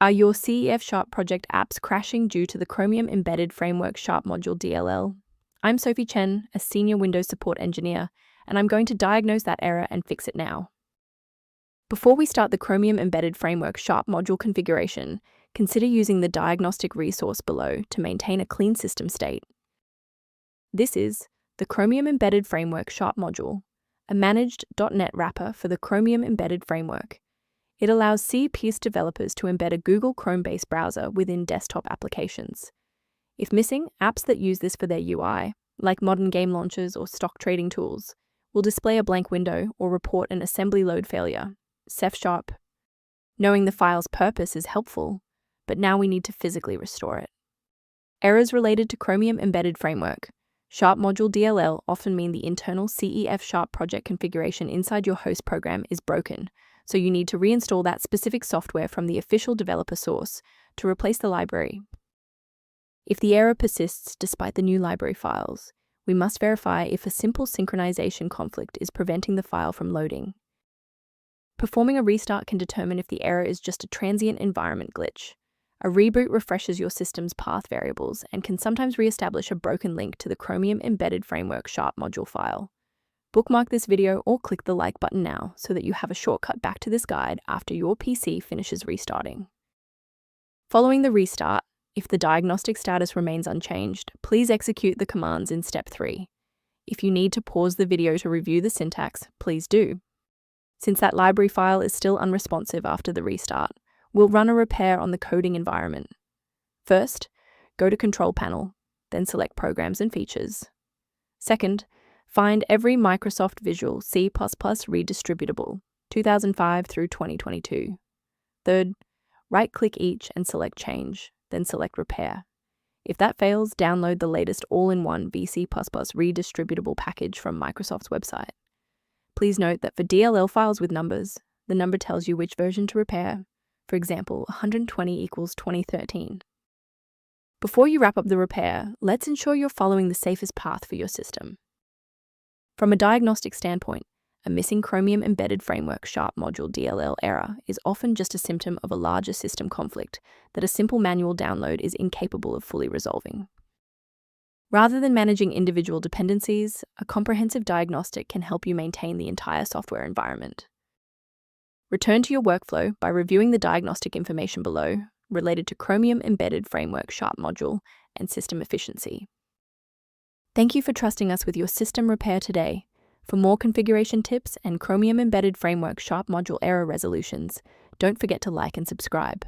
Are your CEFSharp Project apps crashing due to the Chromium Embedded Framework Sharp Module DLL? I'm Sophie Chen, a Senior Windows Support Engineer, and I'm going to diagnose that error and fix it now. Before we start the Chromium Embedded Framework Sharp Module configuration, consider using the diagnostic resource below to maintain a clean system state. This is the Chromium Embedded Framework Sharp Module, a managed .NET wrapper for the Chromium Embedded Framework. It allows C# developers to embed a Google Chrome-based browser within desktop applications. If missing, apps that use this for their UI, like modern game launchers or stock trading tools, will display a blank window or report an assembly load failure. Cefsharp. Knowing the file's purpose is helpful, but now we need to physically restore it. Errors related to Chromium Embedded Framework Sharp Module DLL often mean the internal CEFSharp project configuration inside your host program is broken, so you need to reinstall that specific software from the official developer source to replace the library. If the error persists despite the new library files, we must verify if a simple synchronization conflict is preventing the file from loading. Performing a restart can determine if the error is just a transient environment glitch. A reboot refreshes your system's path variables and can sometimes re-establish a broken link to the Chromium Embedded Framework Sharp module file. Bookmark this video or click the like button now so that you have a shortcut back to this guide after your PC finishes restarting. Following the restart, if the diagnostic status remains unchanged, please execute the commands in step 3. If you need to pause the video to review the syntax, please do. Since that library file is still unresponsive after the restart, we'll run a repair on the coding environment. First, go to Control Panel, then select Programs and Features. Second, find every Microsoft Visual C++ redistributable, 2005 through 2022. Third, right-click each and select Change, then select Repair. If that fails, download the latest all-in-one VC++ redistributable package from Microsoft's website. Please note that for DLL files with numbers, the number tells you which version to repair. For example, 120 equals 2013. Before you wrap up the repair, let's ensure you're following the safest path for your system. From a diagnostic standpoint, a missing Chromium Embedded Framework Sharp Module DLL error is often just a symptom of a larger system conflict that a simple manual download is incapable of fully resolving. Rather than managing individual dependencies, a comprehensive diagnostic can help you maintain the entire software environment. Return to your workflow by reviewing the diagnostic information below related to Chromium Embedded Framework Sharp Module and system efficiency. Thank you for trusting us with your system repair today. For more configuration tips and Chromium Embedded Framework Sharp Module error resolutions, don't forget to like and subscribe.